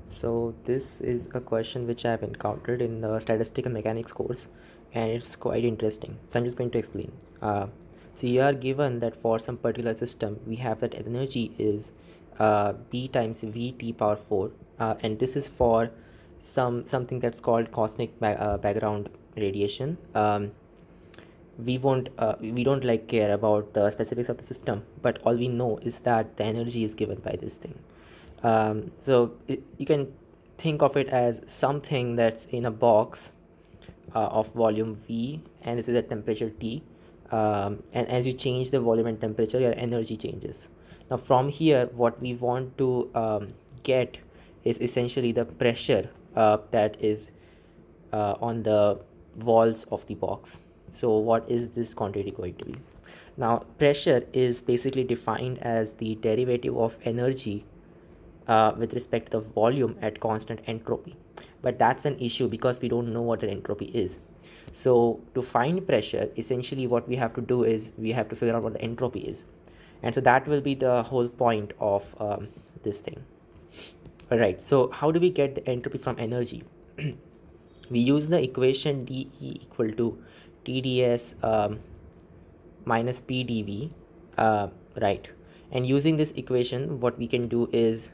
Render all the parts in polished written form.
So this is a question which I have encountered in the statistical mechanics course, and it's quite interesting. So I'm just going to explain. So you are given that for some particular system, we have that energy is B times V T power 4, and this is for something that's called cosmic background radiation. We don't like care about the specifics of the system, but all we know is that the energy is given by this thing. You can think of it as something that's in a box of volume V, and this is at temperature T, and as you change the volume and temperature, your energy changes. Now from here, what we want to get is essentially the pressure that is on the walls of the box. So what is this quantity going to be? Now pressure is basically defined as the derivative of energy with respect to the volume at constant entropy, but that's an issue because we don't know what an entropy is. So to find pressure, essentially what we have to do is we have to figure out what the entropy is, and so that will be the whole point of this thing. All right, so how do we get the entropy from energy? We use the equation dE equal to TdS minus PdV, right? And using this equation, what we can do is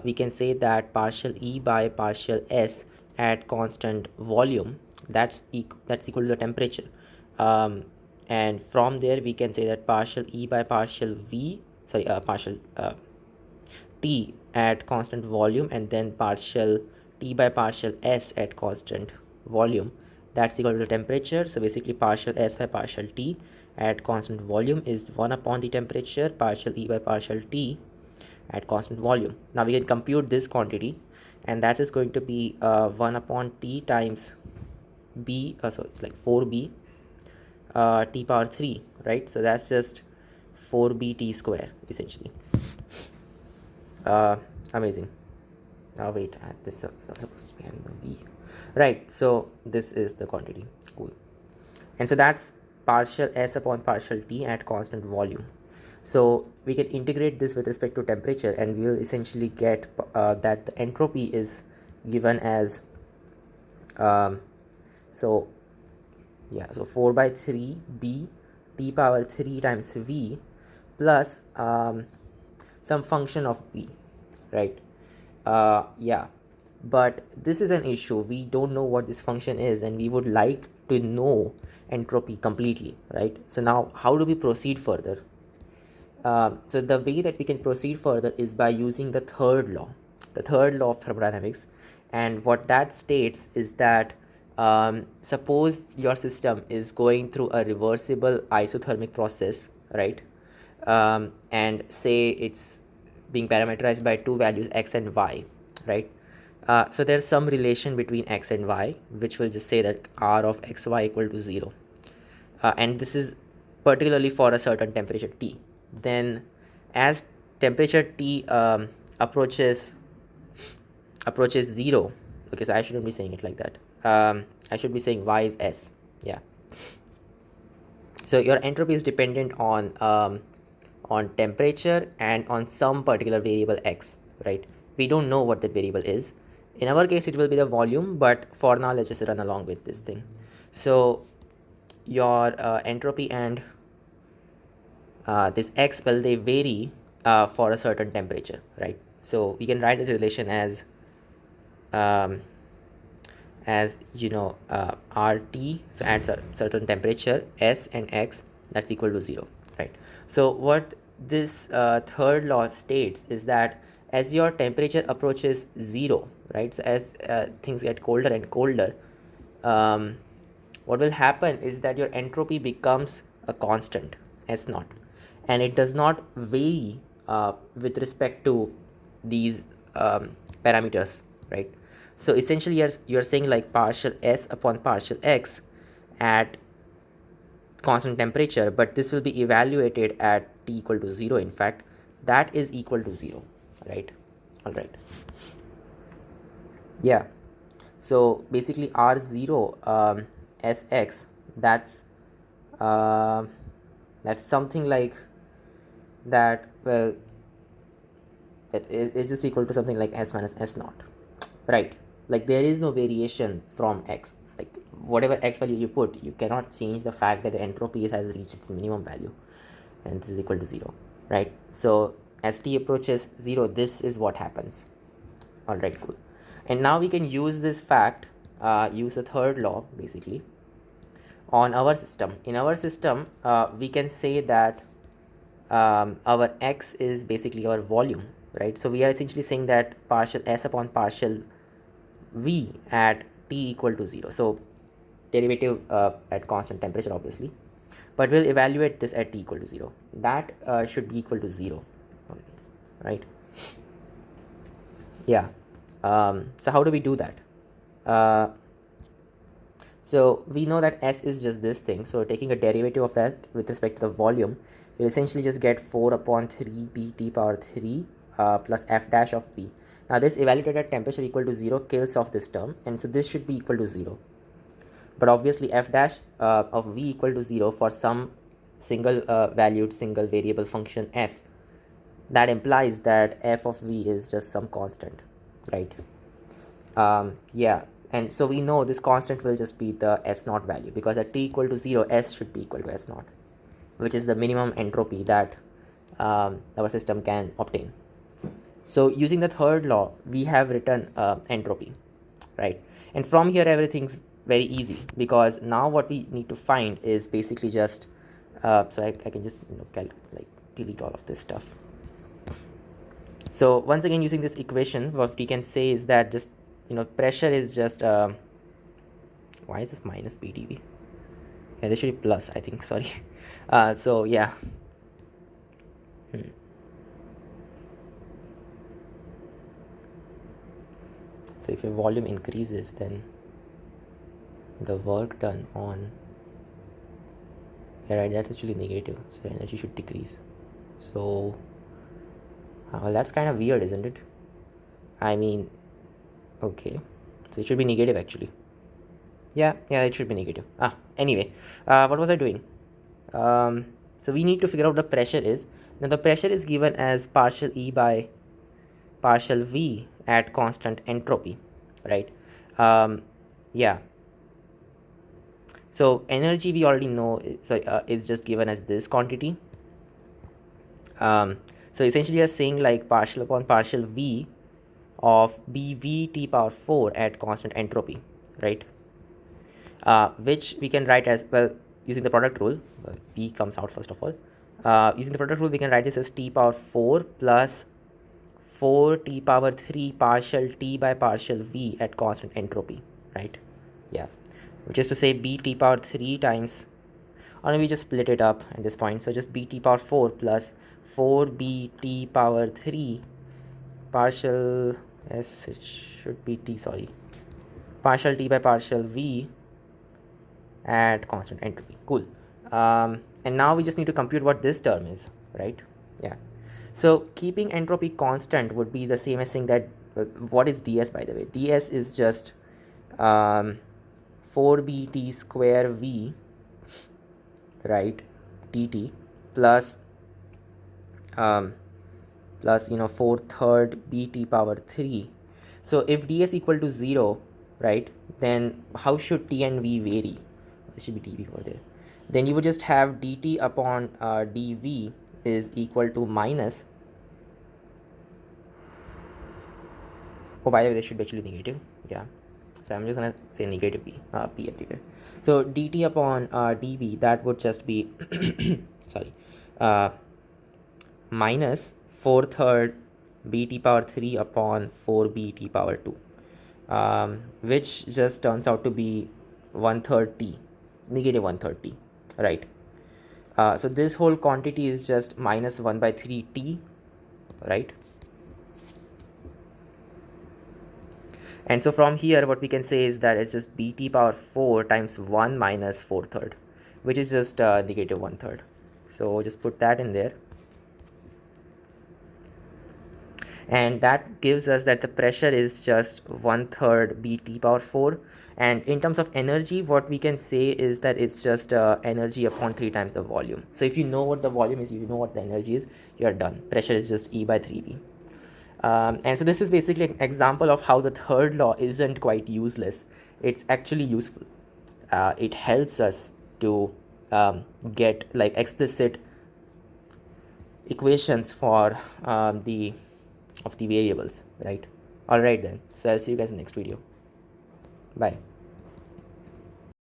we can say that partial E by partial S at constant volume, that's equal to the temperature. And from there we can say that partial E by partial V, partial T at constant volume, and then partial T by partial S at constant volume, that's equal to the temperature. So basically partial S by partial T at constant volume is 1 upon the temperature, partial E by partial T at constant volume. Now we can compute this quantity, and that is going to be 1 upon T times B, so it's like 4B T power 3, right? So that's just 4B T square essentially. Amazing. Oh wait, this is supposed to be under V, right? So this is the quantity. Cool. And so that's partial S upon partial T at constant volume. So we can integrate this with respect to temperature, and we will essentially get that the entropy is given as so 4 by 3 B T power 3 times V plus some function of V, right? But this is an issue. We don't know what this function is, and we would like to know entropy completely, right? So now how do we proceed further? So the way that we can proceed further is by using the third law of thermodynamics. And what that states is that suppose your system is going through a reversible isothermic process, right? And say it's being parameterized by two values x and y, right? So there's some relation between x and y, which will just say that r of xy equal to 0. And this is particularly for a certain temperature T. Then as temperature T approaches 0, okay, so I shouldn't be saying it like that. I should be saying y is S. Yeah. So your entropy is dependent on temperature and on some particular variable x, right? We don't know what that variable is. In our case, it will be the volume, but for now, let's just run along with this thing. So your entropy and this x, well, they vary for a certain temperature, right? So we can write the relation as RT, so at a certain temperature, S and X, that's equal to 0, right? So what this third law states is that as your temperature approaches 0, right, so as things get colder and colder, what will happen is that your entropy becomes a constant, S naught, and it does not vary with respect to these parameters, right? So essentially you're saying like partial S upon partial X at constant temperature, but this will be evaluated at T equal to 0. In fact, that is equal to 0, right? All right. Yeah. So basically R0 Sx, that's something like that. Well, it's just equal to something like S minus S naught, right? Like there is no variation from x. Like whatever x value you put, you cannot change the fact that the entropy has reached its minimum value, and this is equal to 0, right? So as t approaches 0, this is what happens. All right, cool. And now we can use this fact, use the third law basically on our system. In our system, we can say that our x is basically our volume, right? So we are essentially saying that partial s upon partial v at t equal to 0. So derivative at constant temperature obviously, but we'll evaluate this at t equal to 0. That should be equal to 0, right? Yeah. So how do we do that? uh, so we know that s is just this thing, so taking a derivative of that with respect to the volume, you'll essentially just get 4 upon 3 b t power 3 plus f dash of v. Now this evaluated at temperature equal to 0 kills off this term, and so this should be equal to 0. But obviously f dash of v equal to 0 for some single valued single variable function f, that implies that f of v is just some constant, right? Yeah, and so we know this constant will just be the s naught value, because at t equal to 0, s should be equal to s naught, which is the minimum entropy that our system can obtain. So using the third law, we have written entropy, right? And from here everything's very easy, because now what we need to find is basically just so I can just like delete all of this stuff. So once again, using this equation, what we can say is that just pressure is just why is this minus bdv? Yeah, this should be plus, I think, sorry. So yeah. So if your volume increases, then the work done on, yeah, right, that's actually negative, so energy should decrease. So well, that's kind of weird, isn't it? I mean, okay, so it should be negative actually. Yeah, it should be negative. Anyway, what was I doing? So we need to figure out the pressure is. Now the pressure is given as partial E by partial V at constant entropy, right? Yeah. So energy we already know, is just given as this quantity. So essentially we are saying like partial upon partial V of bv t power 4 at constant entropy, right? Which we can write as, well, using the product rule. Well, p comes out first of all. Using the product rule, we can write this as t power 4 plus 4 t power 3 partial t by partial v at constant entropy, right? Yeah, which is to say b t power 3 times, or maybe just split it up at this point, so just b t power 4 plus 4 b t power 3 partial s, it should be t, sorry, partial t by partial v at constant entropy. Cool. And now we just need to compute what this term is, right? Yeah. So keeping entropy constant would be the same as saying that, what is ds, by the way? Ds is just 4bt square v, right, dt plus 4/3 bt power 3. So if ds equal to 0, right, then how should t and v vary? It should be dv over there. Then you would just have dt upon dv is equal to minus, oh, by the way, this should be actually negative. Yeah, so I'm just gonna say negative p everywhere. So dt upon dv, that would just be sorry, minus 4/3 bt power 3 upon 4 bt power 2, which just turns out to be 1/3 t, negative 1/3 t, right? So this whole quantity is just minus 1/3 t, right? And so from here what we can say is that it's just bt power 4 times 1 minus 4/3, which is just negative 1/3. So just put that in there, and that gives us that the pressure is just 1/3 bt power 4. And in terms of energy, what we can say is that it's just energy upon 3 times the volume. So if you know what the volume is, if you know what the energy is, you're done. Pressure is just E by 3V. And so this is basically an example of how the third law isn't quite useless. It's actually useful. It helps us to get like explicit equations for the of the variables, right? All right then. So I'll see you guys in the next video. Bye.